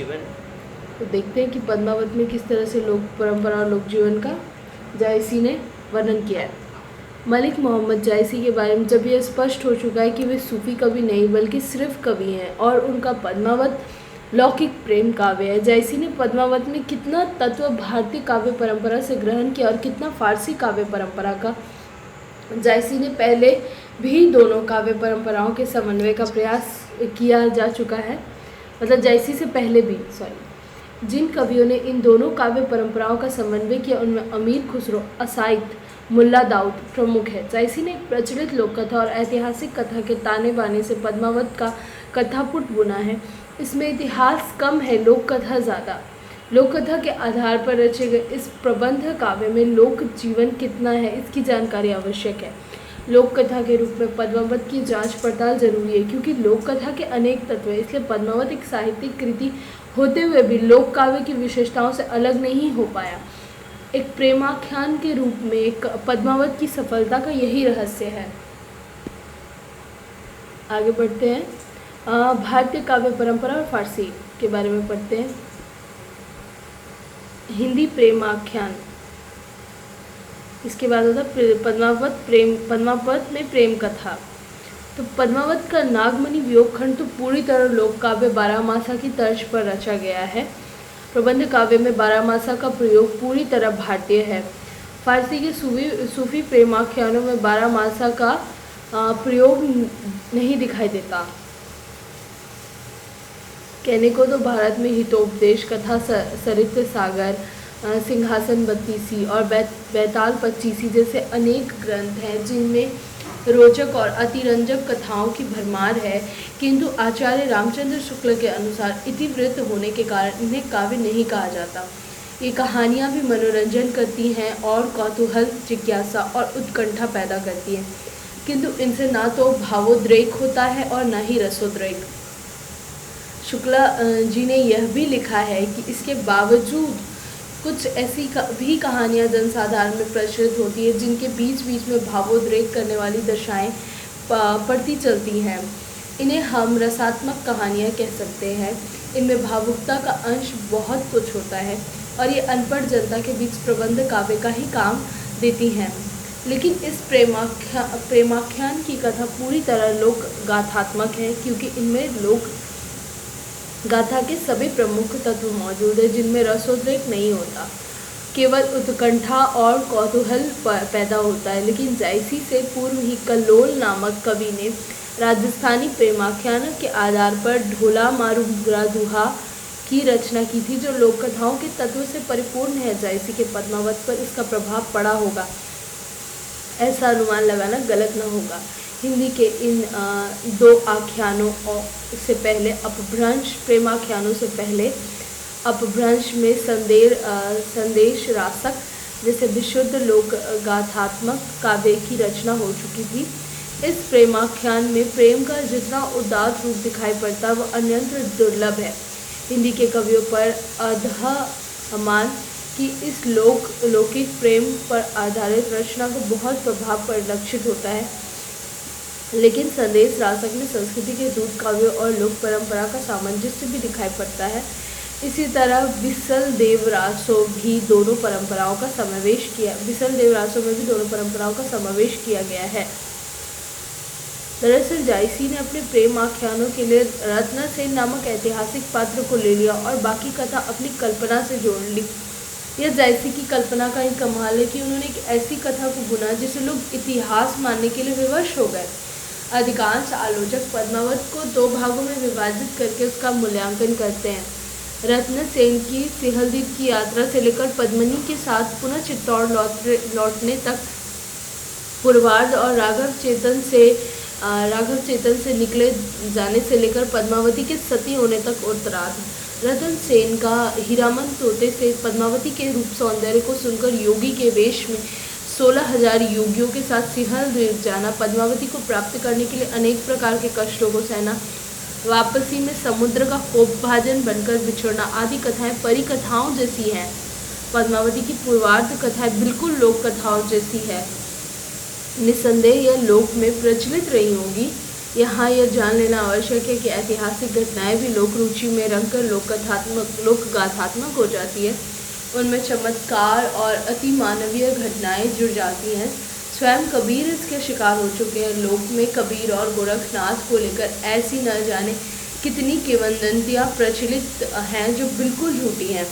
जीवन। तो देखते हैं कि पद्मावत में किस तरह से लोक परंपरा और लोक जीवन का जायसी ने वर्णन किया है। मलिक मोहम्मद जायसी के बारे में जब यह स्पष्ट हो चुका है कि वे सूफी कवि नहीं बल्कि सिर्फ कवि हैं और उनका पद्मावत लौकिक प्रेम काव्य है। जायसी ने पद्मावत में कितना तत्व भारतीय काव्य परंपरा से ग्रहण किया और कितना फारसी काव्य परंपरा का। जायसी ने पहले भी दोनों काव्य परंपराओं के समन्वय का प्रयास किया जा चुका है। मतलब जायसी से पहले भी जिन कवियों ने इन दोनों काव्य परंपराओं का समन्वय किया उनमें अमीर खुसरो, असाइद, मुल्ला दाऊद प्रमुख है। जायसी ने एक प्रचलित लोककथा और ऐतिहासिक कथा के ताने बाने से पद्मावत का कथापुट बुना है। इसमें इतिहास कम है, लोक कथा ज़्यादा। लोक कथा के आधार पर रचे गए इस प्रबंध काव्य में लोक जीवन कितना है इसकी जानकारी आवश्यक है। लोक कथा के रूप में पद्मावत की जांच पड़ताल जरूरी है क्योंकि लोक कथा के अनेक तत्व हैं, इसलिए पद्मावत एक साहित्यिक कृति होते हुए भी लोक काव्य की विशेषताओं से अलग नहीं हो पाया। एक प्रेमाख्यान के रूप में एक पद्मावत की सफलता का यही रहस्य है। आगे बढ़ते हैं, भारतीय काव्य परंपरा और फारसी के बारे में पढ़ते हैं। हिंदी प्रेमाख्यान, इसके बाद होता है पद्मावत में प्रेम कथा। तो पद्मावत का नागमणि वियोग खंड तो पूरी तरह लोक काव्य बारहमासा की तर्ज पर रचा गया है। प्रबंध काव्य में बारहमासा का प्रयोग पूरी तरह भारतीय है। फारसी के सूफी प्रेमाख्यानों में बारहमासा का प्रयोग नहीं दिखाई देता। कहने को तो भारत में हितोपदेश, कथा सरित्र सागर, सिंहासन बत्तीसी और बैताल पच्चीसी जैसे अनेक ग्रंथ हैं जिनमें रोचक और अतिरंजक कथाओं की भरमार है, किंतु आचार्य रामचंद्र शुक्ल के अनुसार इतिवृत्त होने के कारण इन्हें काव्य नहीं कहा जाता। ये कहानियाँ भी मनोरंजन करती हैं और कौतूहल, जिज्ञासा और उत्कंठा पैदा करती हैं, किंतु इनसे ना तो भावोद्रेक होता है और ना ही रसोद्रेक। शुक्ला जी ने यह भी लिखा है कि इसके बावजूद कुछ ऐसी भी कहानियाँ जनसाधारण में प्रचलित होती है जिनके बीच बीच में भावोद्रेक करने वाली दशाएं पड़ती चलती हैं। इन्हें हम रसात्मक कहानियाँ कह सकते हैं। इनमें भावुकता का अंश बहुत कुछ होता है और ये अनपढ़ जनता के बीच प्रबंध काव्य का ही काम देती हैं। लेकिन इस प्रेमाख्यान की कथा पूरी तरह लोक गाथात्मक है क्योंकि इनमें लोक गाथा के सभी प्रमुख तत्व मौजूद है जिनमें रसोद्रेक नहीं होता, केवल उत्कंठा और कौतूहल पैदा होता है। लेकिन जायसी से पूर्व ही कल्लोल नामक कवि ने राजस्थानी प्रेमाख्यान के आधार पर ढोला मारू बुरा दुहा की रचना की थी जो लोक कथाओं के तत्व से परिपूर्ण है। जायसी के पद्मावत पर इसका प्रभाव पड़ा होगा, ऐसा अनुमान लगाना गलत न होगा। हिंदी के इन दो आख्यानों से पहले अपभ्रंश प्रेमाख्यानों से पहले अपभ्रंश में संदेश रासक जैसे विशुद्ध लोक गाथात्मक काव्य की रचना हो चुकी थी। इस प्रेमाख्यान में प्रेम का जितना उदात्त रूप दिखाई पड़ता है वह अन्यत्र दुर्लभ है। हिंदी के कवियों पर अधमान कि इस लौकिक प्रेम पर आधारित रचना को बहुत प्रभाव परिलक्षित होता है, लेकिन संदेश रासक में संस्कृति के दूत काव्यों और लोक परंपरा का सामंजस्य भी दिखाई पड़ता है। इसी तरह बिसल देवरासों में भी दोनों परंपराओं का समावेश किया गया है। दरअसल जायसी ने अपने प्रेम आख्यानों के लिए रत्नसेन नामक ऐतिहासिक पात्र को ले लिया और बाकी कथा अपनी कल्पना से जोड़ ली। यह जायसी की कल्पना का ही कमाल है कि उन्होंने एक ऐसी कथा को बुना जिसे लोग इतिहास मानने के लिए विवश हो गए। अधिकांश आलोचक पद्मावत को दो भागों में विभाजित करके उसका मूल्यांकन करते हैं। रत्नसेन की सिहलदीप की यात्रा से लेकर पद्मिनी के साथ पुनः चित्तौड़ लौटने तक पूर्वार्ध और राघव चेतन से निकले जाने से लेकर पद्मावती के सती होने तक उत्तरार्ध। रतनसेन का हीरामन तोते से पद्मावती के रूप सौंदर्य को सुनकर योगी के वेश में 16,000 योगियों के साथ सिहलदीप जाना, पद्मावती को प्राप्त करने के लिए अनेक प्रकार के कष्टों को सहना, वापसी में समुद्र का कोपभाजन बनकर बिछड़ना आदि कथाएं परी कथाओं जैसी हैं। पद्मावती की पूर्वार्ध कथाएं बिल्कुल लोक कथाओं जैसी है। निसंदेह यह लोक में प्रचलित रही होगी, यहाँ यह जान लेना आवश्यक है कि ऐतिहासिक घटनाएं भी लोक रुचि में रंगकर लोक गाथात्मक हो जाती है। उनमें चमत्कार और अति मानवीय घटनाएं जुड़ जाती हैं। स्वयं कबीर इसके शिकार हो चुके हैं। लोक में कबीर और गोरखनाथ को लेकर ऐसी न जाने कितनी किंवदंतियाँ प्रचलित हैं जो बिल्कुल झूठी हैं।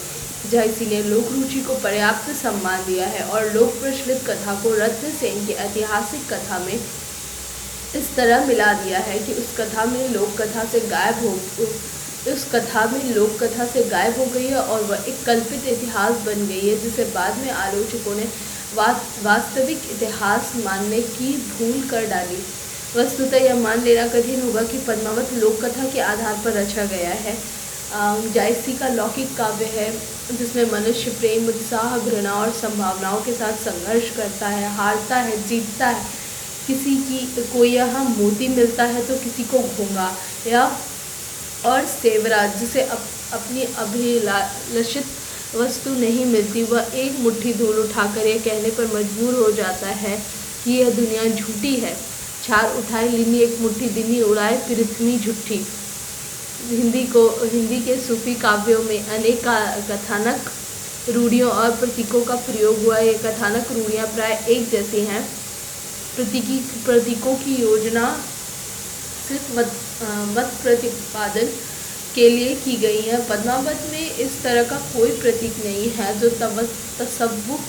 जायसी ने लोक रुचि को पर्याप्त सम्मान दिया है और लोक प्रचलित कथा को रत्नसेन की ऐतिहासिक कथा में इस तरह मिला दिया है कि उस कथा में लोक कथा से गायब हो गई है और वह एक कल्पित इतिहास बन गई है, जिसे बाद में आलोचकों ने वास्तविक इतिहास मानने की भूल कर डाली। वस्तुतः यह मान लेना कठिन होगा कि पद्मावत लोक कथा के आधार पर रचा गया है। जायसी का लौकिक काव्य है जिसमें मनुष्य प्रेम, उत्साह, घृणा और संभावनाओं के साथ संघर्ष करता है, हारता है, जीतता है। किसी की कोई यहाँ मोती मिलता है तो किसी को घोंगा या और सेवरा, जिसे अपनी अभिलाषित वस्तु नहीं मिलती, वह एक मुट्ठी धूल उठाकर यह कहने पर मजबूर हो जाता है कि यह दुनिया झूठी है। छार उठाए लिनी एक मुट्ठी दिनी उड़ाए पृथ्वी झूठी। हिंदी के सूफी काव्यों में अनेक कथानक रूढ़ियों और प्रतीकों का प्रयोग हुआ। ये कथानक रूढ़ियाँ प्राय एक जैसी हैं। प्रतीकों की योजना सिर्फ मत प्रतिपादन के लिए की गई है। पद्मावत में इस तरह का कोई प्रतीक नहीं है जो तसव्वुफ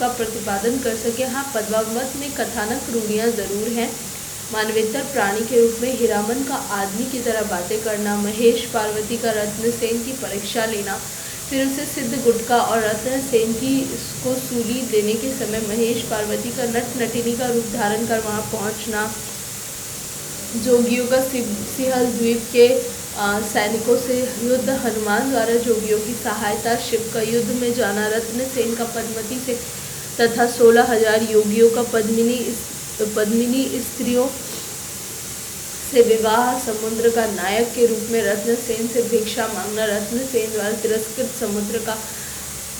का प्रतिपादन कर सके। हाँ, पद्मावत में कथानक रूढ़ियाँ जरूर हैं। मानवेतर प्राणी के रूप में हीरामन का आदमी की तरह बातें करना, महेश पार्वती का रत्नसेन की परीक्षा लेना, फिर उसे सिद्ध गुटका और रत्नसेन को सूली देने के समय महेश पार्वती का नट नटिनी का रूप धारण कर वहाँ पहुँचना, जोगियों का सिंहल द्वीप के सैनिकों से युद्ध, हनुमान द्वारा जोगियों की सहायता, शिव का युद्ध में जाना, रत्नसेन का पद्मती से तथा 16,000 योगियों का पद्मिनी स्त्रियों से विवाह, समुद्र का नायक के रूप में रत्नसेन से भिक्षा मांगना, रत्नसेन द्वारा तिरस्कृत समुद्र का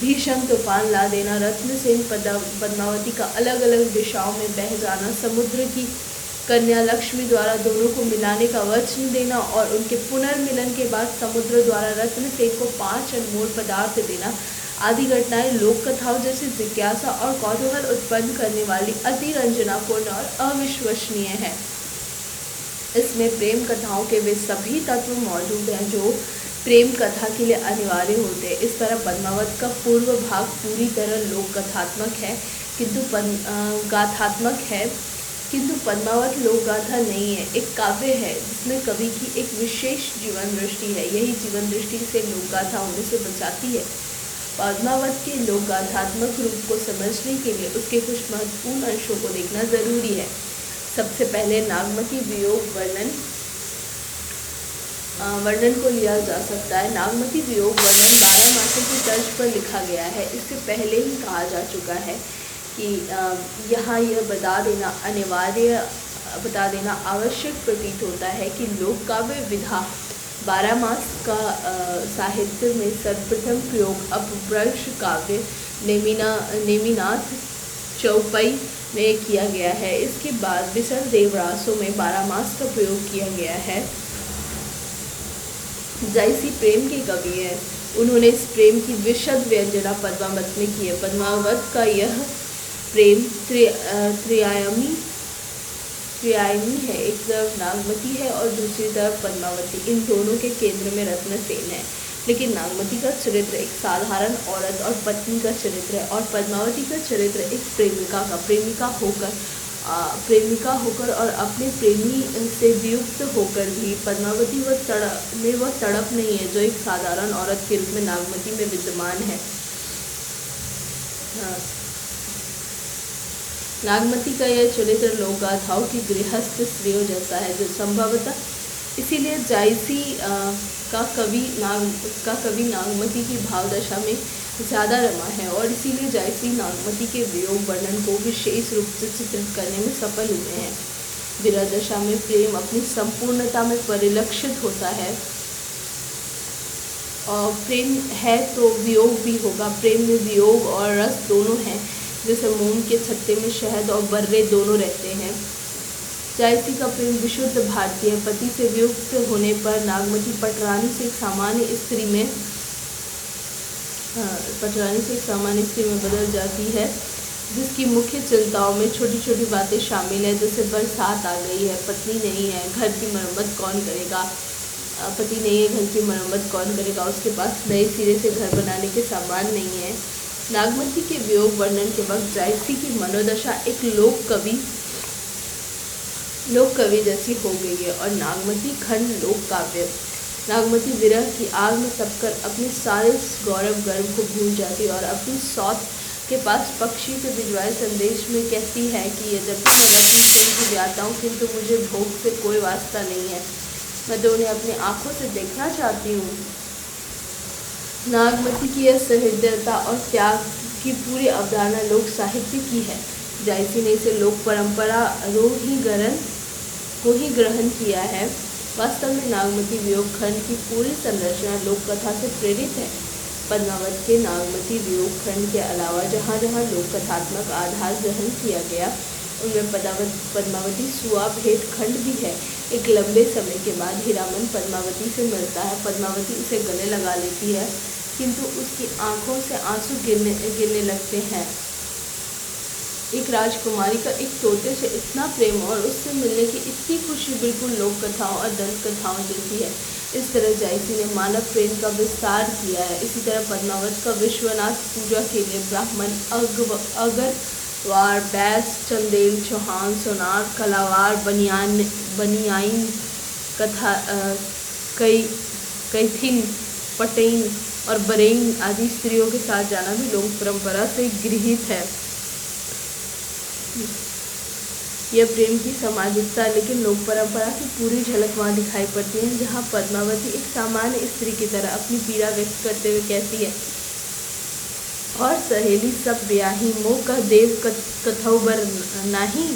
भीषण तूफान ला देना, रत्नसेन पद्मावती का अलग अलग दिशाओं में बह जाना, समुद्र की कन्या लक्ष्मी द्वारा दोनों को मिलाने का वचन देना और उनके पुनर्मिलन के बाद समुद्र द्वारा रत्नसेन को 5 अनमोल पदार्थ देना आदि घटनाएं लोक कथाओं जैसी जिज्ञासा और कौतूहल उत्पन्न करने वाली अति रंजनापूर्ण और अविश्वसनीय है। इसमें प्रेम कथाओं के वे सभी तत्व मौजूद हैं जो प्रेम कथा के लिए अनिवार्य होते हैं। इस तरह पद्मावत का पूर्व भाग पूरी तरह लोक कथात्मक है किंतु पद्मावत लोक गाथा नहीं है, एक काव्य है जिसमें कवि की एक विशेष जीवन दृष्टि है। यही जीवन दृष्टि से लोक गाथा होने से बचाती है। पद्मावत के लोक गाथात्मक रूप को समझने के लिए उसके कुछ महत्वपूर्ण अंशों को देखना जरूरी है। सबसे पहले नागमती वियोग वर्णन को लिया जा सकता है। नागमती वियोग वर्णन 12 मासों की तर्ज पर लिखा गया है। इससे पहले ही कहा जा चुका है कि यहाँ यह बता देना आवश्यक प्रतीत होता है कि लोक काव्य विधा 12 मास का साहित्य में सर्वप्रथम प्रयोग अपभ्रंश काव्य नेमिनाथ चौपाई में किया गया है। इसके बाद बिसल देवरासों में 12 मास का प्रयोग किया गया है। जायसी प्रेम के कवि है। उन्होंने इस प्रेम की विशद व्यंजना पद्मावत में की है। पद्मावत का यह प्रेम त्रियायमी है। एक तरफ नागमती है और दूसरी तरफ पद्मावती। इन दोनों के केंद्र में रत्नसेन है। लेकिन नागमती का चरित्र एक साधारण औरत और पत्नी का चरित्र है और पद्मावती का चरित्र एक प्रेमिका होकर और अपने प्रेमी से वियुक्त होकर भी पद्मावती वह तड़प नहीं है जो एक साधारण औरत के रूप में नागमती में विद्यमान है। नागमती का यह चरित्र लोक गाथाओं की गृहस्थ स्त्रियों जैसा है जो संभवतः इसीलिए जायसी का कवि नागमती की भावदशा में ज़्यादा रमा है और इसीलिए जायसी नागमती के वियोग वर्णन को विशेष रूप से चित्रित करने में सफल हुए हैं। विरह दशा में प्रेम अपनी संपूर्णता में परिलक्षित होता है और प्रेम है तो वियोग भी होगा। प्रेम में वियोग और रस दोनों हैं, जैसे मोम के छत्ते में शहद और बर्रे दोनों रहते हैं। जायसी का प्रेम विशुद्ध भारतीय है। पति से वियुक्त होने पर नागमती पटरानी से एक सामान्य स्त्री में बदल जाती है, जिसकी मुख्य चिंताओं में छोटी छोटी बातें शामिल है, जैसे बरसात आ गई है, पत्नी नहीं है, घर की मरम्मत कौन करेगा, पति नहीं है, घर की मरम्मत कौन करेगा, उसके पास नए सिरे से घर बनाने के सामान नहीं है। नागमती के वियोग वर्णन के वक्त जायसी की मनोदशा एक लोक कवि जैसी हो गई है और नागमती खंड लोक काव्य। नागमती विरह की आग में तपकर अपने सारे गौरव गर्व को भूल जाती और अपनी सौत के पास पक्षी से भिजवाए संदेश में कहती है कि यद्यपि मैं रत्न सेन की ब्याता हूँ, किंतु मुझे भोग से कोई वास्ता नहीं है, मैं तो उन्हें अपनी आंखों से देखना चाहती हूँ। नागमती की यह सहृदयता और त्याग की पूरी अवधारणा लोक साहित्य की है। जायसी ने इसे लोक परंपरा को ही ग्रहण किया है। वास्तव में नागमती वियोग खंड की पूरी संरचना लोक कथा से प्रेरित है। पद्मावत के नागमती वियोग खंड के अलावा जहाँ जहाँ लोक कथात्मक आधार ग्रहण किया गया, उनमें पद्मावती सुआ भेंट खंड भी है। एक लंबे समय के बाद हीरामन पद्मावती से मिलता है। पद्मावती उसे गले लगा लेती है, किंतु उसकी आंखों से आंसू गिरने लगते हैं। एक राजकुमारी का एक तोते से इतना प्रेम और उससे मिलने की इतनी खुशी बिल्कुल लोक कथाओं और दंत कथाओं जैसी है। इस तरह जायसी ने मानव प्रेम का विस्तार किया है। इसी तरह पद्मावत का विश्वनाथ पूजा के लिए ब्राह्मण अगरवार, बैस, चंदेल, चौहान, सोनार, कलावार, बनियाइन कथा, कैथिन, पटेन और बरेंग आदि स्त्रियों के साथ जाना भी लोक परंपरा से गृहीत है। यह प्रेम की सामाजिकता लेकिन लोक परंपरा की पूरी झलक वहाँ दिखाई पड़ती है, जहाँ पद्मावती एक सामान्य स्त्री की तरह अपनी पीड़ा व्यक्त करते हुए कहती है, और सहेली सब ब्याही मोह कह देव कथौबर नाही।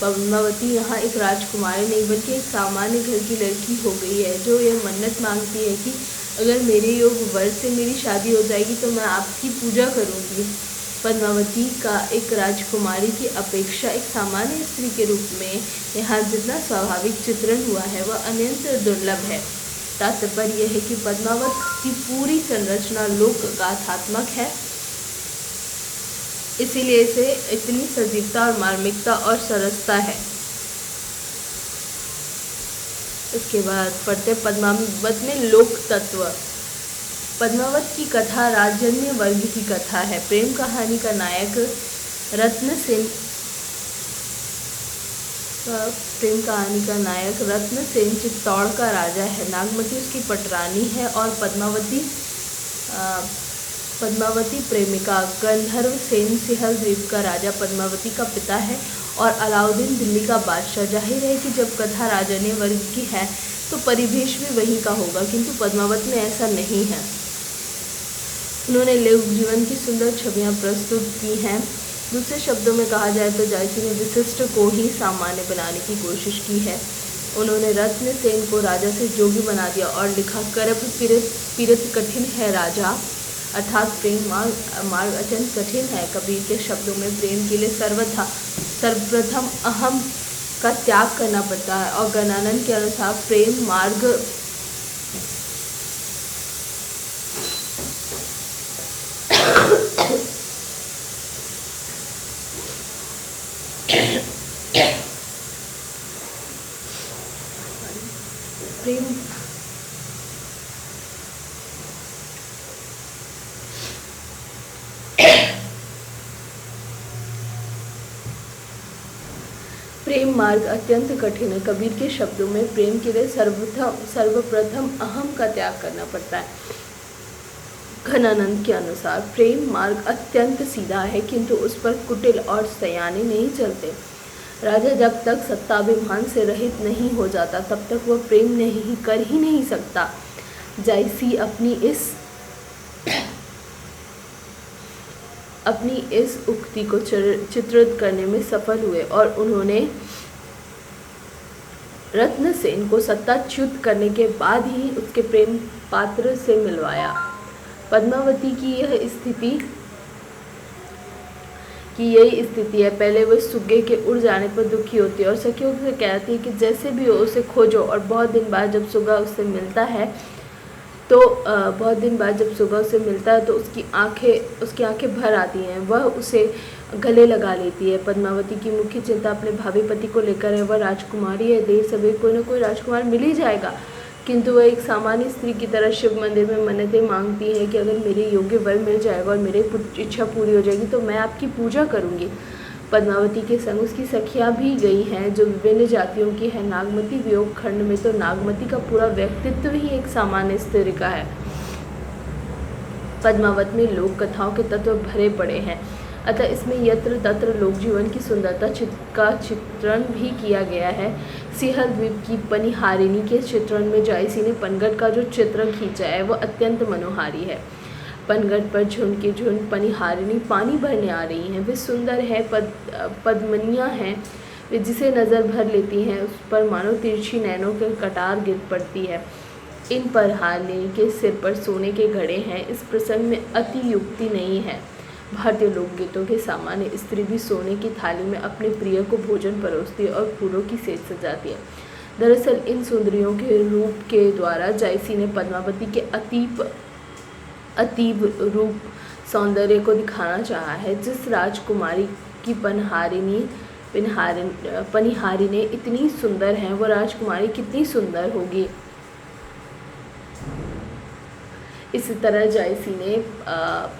पद्मावती यहाँ एक राजकुमारी नहीं बल्कि एक सामान्य घर की लड़की हो गई है, जो यह मन्नत मांगती है कि अगर मेरे योग वर से मेरी शादी हो जाएगी तो मैं आपकी पूजा करूँगी। पद्मावती का एक राजकुमारी की अपेक्षा एक सामान्य स्त्री के रूप में यहाँ जितना स्वाभाविक चित्रण हुआ है वह अत्यंत दुर्लभ है। तात्पर्य यह है कि पद्मावत की पूरी संरचना लोक गाथात्मक है, इसीलिए इसे इतनी सजीवता और मार्मिकता और सरसता है। इसके बाद पढ़ते पद्मावत में लोक तत्व। पद्मावत की कथा राजन्य वर्ग की कथा है। प्रेम कहानी का नायक रत्न सेन चित्तौड़ का राजा है। नागमती उसकी पटरानी है और पद्मावती प्रेमिका गंधर्व सेन सिंहल द्वीप का राजा पद्मावती का पिता है और अलाउद्दीन दिल्ली का बादशाह। जाहिर है कि जब कथा राजन्य वर्ग की है तो परिवेश भी वहीं का होगा, किंतु पद्मावत में ऐसा नहीं है। उन्होंने लोक जीवन की सुंदर छवियां प्रस्तुत की हैं। दूसरे शब्दों में कहा जाए तो जायसी ने विशिष्ट को ही सामान्य बनाने की कोशिश की है। उन्होंने रत्न सेन को राजा से जोगी बना दिया और लिखा, करप पीड़ित कठिन है राजा, अर्थात प्रेम मार्ग अत्यंत कठिन है। कबीर के शब्दों में प्रेम के लिए सर्वप्रथम अहम का त्याग करना पड़ता है और गणानंद के अनुसार प्रेम मार्ग प्रेम मार्ग अत्यंत कठिन है। कबीर के शब्दों में प्रेम के लिए सर्वप्रथम अहम का त्याग करना पड़ता है। घनानंद के अनुसार प्रेम मार्ग अत्यंत सीधा है, किंतु उस पर कुटिल और सयाने नहीं चलते। राजा जब तक सत्ताभिमान से रहित नहीं हो जाता तब तक वह प्रेम नहीं कर ही नहीं सकता। जायसी अपनी इस उक्ति को चित्रित करने में सफल हुए और उन्होंने रत्नसेन को सत्ताच्युत करने के बाद ही उसके प्रेम पात्र से मिलवाया। पद्मावती की यह स्थिति की यही स्थिति है। पहले वो सुग्गे के उड़ जाने पर दुखी होती है और सखियों से कहती है कि जैसे भी हो उसे खोजो। और बहुत दिन बाद जब सुग्गा उससे मिलता है तो उसकी आंखें भर आती हैं। वह उसे गले लगा लेती है। पद्मावती की मुख्य चिंता अपने भावी पति को लेकर है। वह राजकुमारी है, देर सवेर कोई न कोई राजकुमार मिल ही जाएगा, किंतु वह एक सामान्य स्त्री की तरह शिव मंदिर में मन्नतें मांगती है कि अगर मेरे योग्य वर मिल जाएगा और मेरी इच्छा पूरी हो जाएगी तो मैं आपकी पूजा करूंगी। पद्मावती के संग उसकी सखियां भी गई हैं जो विभिन्न जातियों की है। नागमती वियोग खंड में तो नागमती का पूरा व्यक्तित्व ही एक सामान्य स्त्री का है। पद्मावत में लोक कथाओं के तत्व भरे पड़े हैं, अतः इसमें यत्र तत्र लोक जीवन की सुंदरता का चित्रण भी किया गया है। सिंहल द्वीप की पनिहारिणी के चित्रण में जायसी ने पनघट का जो चित्र खींचा है वह अत्यंत मनोहारी है। पनघट पर झुंड के झुंड पनिहारिणी पानी भरने आ रही हैं। वे सुंदर है, पद्मनियाँ हैं, वे जिसे नज़र भर लेती हैं उस पर मानो तिरछी नैनों के कटार गिर पड़ती है। इन पनिहारिणी के सिर पर सोने के घड़े हैं। इस प्रसंग में अति युक्ति नहीं है। भारतीय लोकगीतों के सामान्य स्त्री भी सोने की थाली में अपने प्रिय को भोजन परोसती है और फूलों की सेज सजाती है। दरअसल इन सुंदरियों के रूप के द्वारा जायसी ने पद्मावती के अतीब रूप सौंदर्य को दिखाना चाहा है। जिस राजकुमारी की पनिहारिणी इतनी सुंदर हैं, वो राजकुमारी कितनी सुंदर होगी। इसी तरह जायसी ने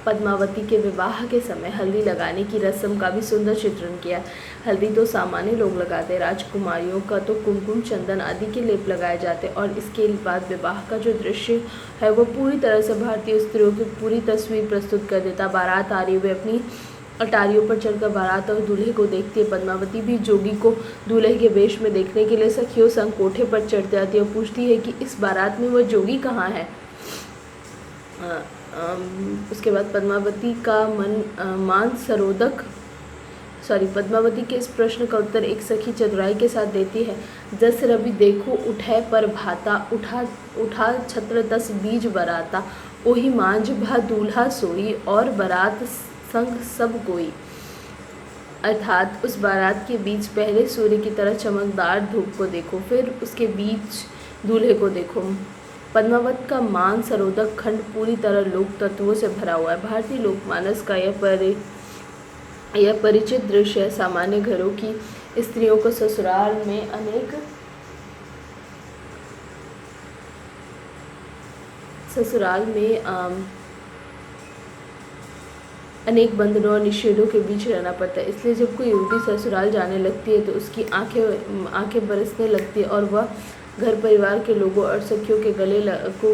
पद्मावती के विवाह के समय हल्दी लगाने की रस्म का भी सुंदर चित्रण किया। हल्दी तो सामान्य लोग लगाते, राजकुमारियों का तो कुमकुम चंदन आदि के लेप लगाए जाते और इसके बाद विवाह का जो दृश्य है वो पूरी तरह से भारतीय स्त्रियों की पूरी तस्वीर प्रस्तुत कर देता। बारात आ रही, वे अपनी अटारियों पर चढ़कर बारात और दूल्हे को देखती है। पद्मावती भी जोगी को दूल्हे के वेश में देखने के लिए सखियों संग कोठे पर चढ़ जाती है और पूछती है कि इस बारात में वह जोगी कहाँ है। उसके बाद पद्मावती के इस प्रश्न का उत्तर एक सखी चतुराई के साथ देती है। जस रवि देखो उठै पर भाता, उठा छत्र दस बीज बराता, ओही मांझ भा दूल्हा सोई, और बारात संग सब कोई। अर्थात उस बारात के बीच पहले सूर्य की तरह चमकदार धूप को देखो, फिर उसके बीच दूल्हे को देखो। पद्मावत का मान सरोदक खंड पूरी तरह लोक तत्वों से भरा हुआ है। भारतीय लोकमानस का यह परिचित दृश्य है। सामान्य घरों की स्त्रियों को ससुराल में अनेक बंधनों और निषेधों के बीच रहना पड़ता है। इसलिए जब कोई युवती ससुराल जाने लगती है तो उसकी आंखें बरसने लगती है और वह घर परिवार के लोगों और सखियों के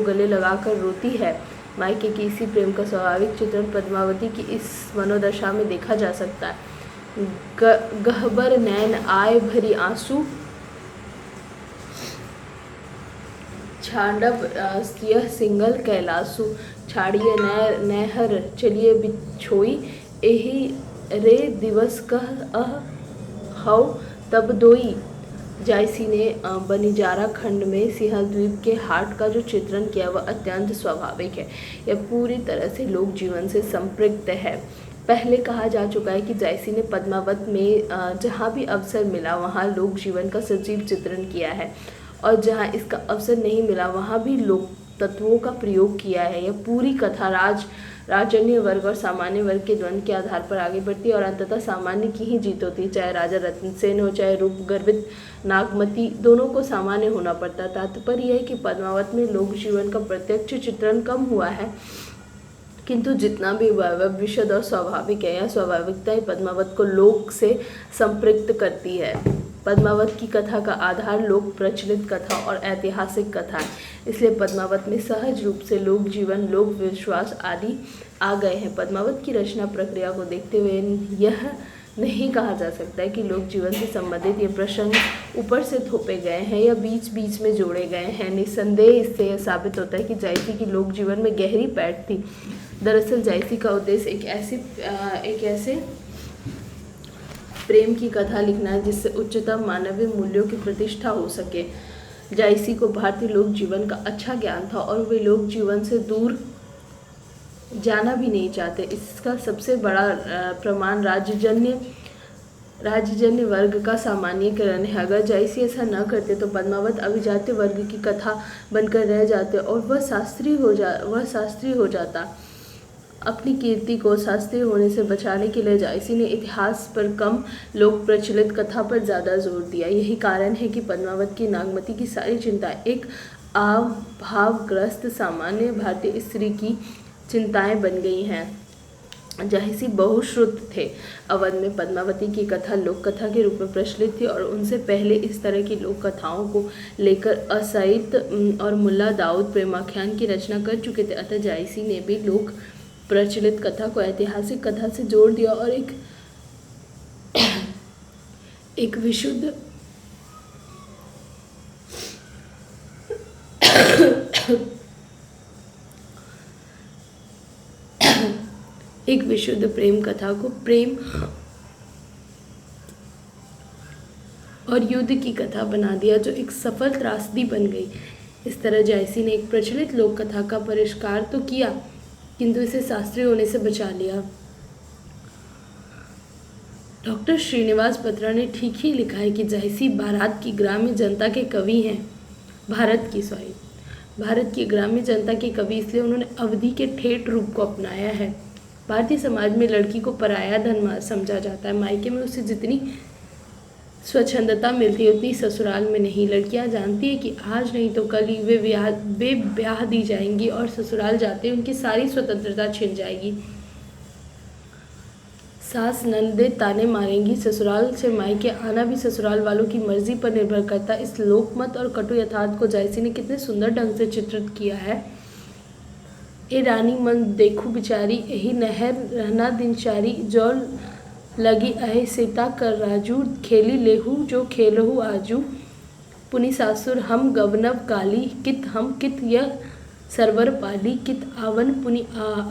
गले लगाकर रोती है। मायके की इसी प्रेम का स्वाभाविक चित्रण पद्मावती की इस मनोदशा में देखा जा सकता है। गहबर नैन आय भरी आंसू, छांडव यह सिंगल कैलासु, छाड़िए नहर चलिए बिछोई, एही रे दिवस कह हव तब दोई। जायसी ने बनिजारा खंड में सिंहल द्वीप के हाट का जो चित्रण किया वह अत्यंत स्वाभाविक है। यह पूरी तरह से लोक जीवन से संपृक्त है। पहले कहा जा चुका है कि जायसी ने पद्मावत में जहाँ भी अवसर मिला वहाँ लोक जीवन का सजीव चित्रण किया है और जहाँ इसका अवसर नहीं मिला वहाँ भी लोक तत्वों का प्रयोग किया है। यह पूरी कथा राजन्य वर्ग और सामान्य वर्ग के द्वंद्व के आधार पर आगे बढ़ती है और अंततः सामान्य की ही जीत होती है। चाहे राजा रत्नसेन हो, चाहे रूप गर्वित नागमती, दोनों को सामान्य होना पड़ता है। तात्पर्य यह है कि पद्मावत में लोक जीवन का प्रत्यक्ष चित्रण कम हुआ है, किंतु जितना भी वैभव विशद और स्वाभाविक है, यह स्वाभाविकता ही पद्मावत को लोक से संपृक्त करती है। पद्मावत की कथा का आधार लोक प्रचलित कथा और ऐतिहासिक कथा है, इसलिए पद्मावत में सहज रूप से लोक जीवन, लोक विश्वास आदि आ गए हैं। पद्मावत की रचना प्रक्रिया को देखते हुए यह नहीं कहा जा सकता है कि लोक जीवन से संबंधित ये प्रसंग ऊपर से थोपे गए हैं या बीच बीच में जोड़े गए हैं। निस्संदेह इससे यह साबित होता है कि जायसी की लोक जीवन में गहरी पैठ थी। दरअसल जायसी का उद्देश्य एक ऐसे प्रेम की कथा लिखना है जिससे उच्चतम मानवीय मूल्यों की प्रतिष्ठा हो सके। जायसी को भारतीय लोक जीवन का अच्छा ज्ञान था और वे लोक जीवन से दूर जाना भी नहीं चाहते। इसका सबसे बड़ा प्रमाण राज्यजन्य वर्ग का सामान्यीकरण है। अगर जायसी ऐसा न करते तो पद्मावत अभिजात्य वर्ग की कथा बनकर रह जाते और वह शास्त्रीय हो जाता। अपनी कीर्ति को शास्त्रीय होने से बचाने के लिए जायसी ने इतिहास पर कम लोक प्रचलित कथा पर ज़्यादा जोर दिया। यही कारण है कि पद्मावत की नागमती की सारी चिंता एक अभावग्रस्त सामान्य भारतीय स्त्री की चिंताएं बन गई हैं। जायसी बहुश्रुत थे। अवध में पद्मावती की कथा लोक कथा के रूप में प्रचलित थी और उनसे पहले इस तरह की लोक कथाओं को लेकर असैत और मुल्ला दाऊद प्रेमाख्यान की रचना कर चुके थे। अतः जायसी ने भी लोक प्रचलित कथा को ऐतिहासिक कथा से जोड़ दिया और एक विशुद्ध प्रेम कथा को प्रेम और युद्ध की कथा बना दिया, जो एक सफल त्रासदी बन गई। इस तरह जायसी ने एक प्रचलित लोक कथा का परिष्कार तो किया, किंतु इसे शास्त्रीय होने से बचा लिया। डॉक्टर श्रीनिवास बत्रा ने ठीक ही लिखा है कि जायसी भारत की ग्रामीण जनता के कवि हैं। भारत की ग्रामीण जनता के कवि इसलिए उन्होंने अवधि के ठेठ रूप को अपनाया है। भारतीय समाज में लड़की को पराया धन समझा जाता है। मायके में उसे जितनी स्वच्छंदता मिलती है उतनी ससुराल में नहीं। लड़कियां जानती है कि आज नहीं तो कल ही वे ब्याह दी जाएंगी और ससुराल जाते उनकी सारी स्वतंत्रता छिन जाएगी। सास ननदें ताने मारेंगी। ससुराल से मायके आना भी ससुराल वालों की मर्जी पर निर्भर करता है। इस लोकमत और कटु यथार्थ को जायसी ने कितने सुंदर ढंग से चित्रित किया है। ए रानी मन देखू बिचारी, यही नहर रहना दिनचारी, जो लगी अहे सीता कर राजू, खेली लेहू जो खेलहू आजू, पुनि सासुर हम गवनव काली, कित हम कित यह सरवर पाली, कित आवन पुनि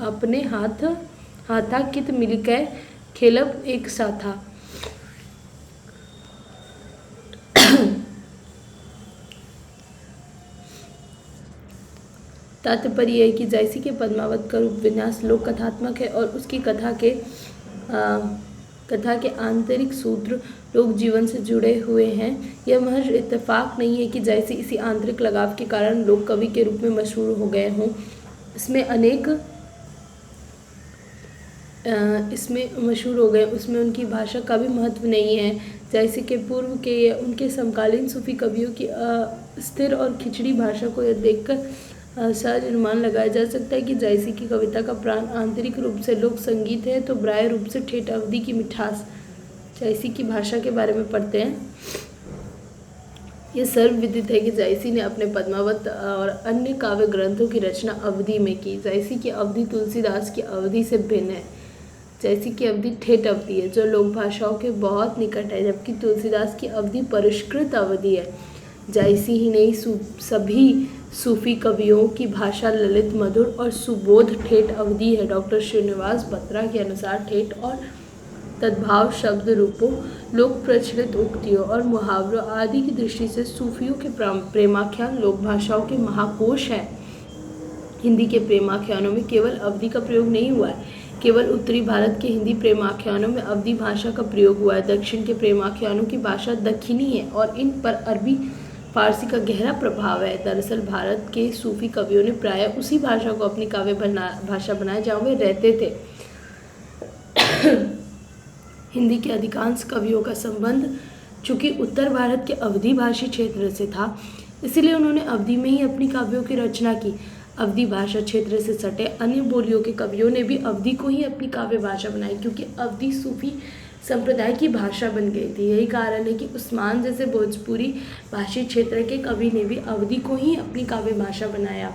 अपने हाथा, कित मिलकै खेलब एक साथा। तात्पर्य है कि जायसी के पद्मावत का रूप विन्यास लोक कथात्मक है और उसकी कथा के आंतरिक सूत्र लोक जीवन से जुड़े हुए हैं। यह महज इत्तेफाक नहीं है कि जायसी इसी आंतरिक लगाव के कारण लोक कवि के रूप में मशहूर हो गए हों। उसमें उनकी भाषा का भी महत्व नहीं है। जायसी के पूर्व के या उनके समकालीन सूफी कवियों की स्थिर और खिचड़ी भाषा को यह देखकर सहज अनुमान लगाया जा सकता है कि जायसी की कविता का प्राण आंतरिक रूप से लोक संगीत है तो बाह्य रूप से ठेठ अवधि की मिठास। जायसी की भाषा के बारे में पढ़ते हैं। यह सर्वविदित है कि जायसी ने अपने पद्मावत और अन्य काव्य ग्रंथों की रचना अवधि में की। जायसी की अवधि तुलसीदास की अवधि से भिन्न है। जायसी की अवधि ठेठ अवधि है जो लोक भाषाओं के बहुत निकट है, जबकि तुलसीदास की अवधि परिष्कृत अवधि है। जायसी ही नहीं सभी सूफी कवियों की भाषा ललित मधुर और सुबोध ठेठ अवधि है। डॉक्टर श्रीनिवास बत्रा के अनुसार ठेठ और तद्भाव शब्द रूपों, लोक प्रचलित उक्तियों और मुहावरों आदि की दृष्टि से सूफियों के प्रेमाख्यान लोक भाषाओं के महाकोश है। हिंदी के प्रेमाख्यानों में केवल अवधि का प्रयोग नहीं हुआ है। केवल उत्तरी भारत के हिंदी प्रेमाख्यानों में अवधि भाषा का प्रयोग हुआ है। दक्षिण के प्रेमाख्यानों की भाषा दक्षिणी है और इन पर अरबी फारसी का गहरा प्रभाव है। दरअसल भारत के सूफी कवियों ने प्रायः उसी भाषा को अपनी काव्य भाषा बनाया जहाँ वे रहते थे। हिंदी के अधिकांश कवियों का संबंध चूँकि उत्तर भारत के अवधि भाषी क्षेत्र से था, इसीलिए उन्होंने अवधि में ही अपनी काव्यों की रचना की। अवधि भाषा क्षेत्र से सटे अन्य बोलियों के कवियों ने भी अवधि को ही अपनी काव्य भाषा बनाई, क्योंकि अवधि सूफी संप्रदाय की भाषा बन गई थी। यही कारण है कि उस्मान जैसे भोजपुरी भाषी क्षेत्र के कवि ने भी अवधि को ही अपनी काव्य भाषा बनाया।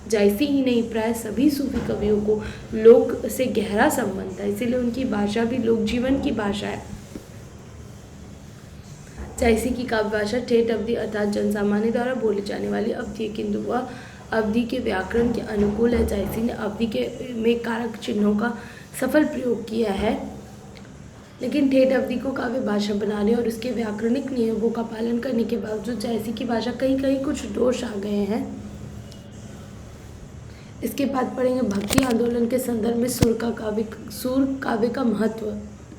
जायसी ही नहीं, प्राय सभी सूफी कवियों को लोक से गहरा संबंध है, इसीलिए उनकी भाषा भी लोक जीवन की भाषा है। जायसी की काव्य भाषा ठेठ अवधि अर्थात जनसामान्य द्वारा बोली जाने वाली अवधि है, किंतु वह अवधि के व्याकरण के अनुकूल है। जायसी ने अवधि में कारक चिन्हों का सफल प्रयोग किया है, लेकिन ठेठ अवधि को काव्य भाषा बनाने और उसके व्याकरणिक नियमों का पालन करने के बावजूद जायसी की भाषा कहीं कहीं कुछ दोष आ गए हैं। इसके बाद पढ़ेंगे भक्ति आंदोलन के संदर्भ में सुर काव्य का महत्व।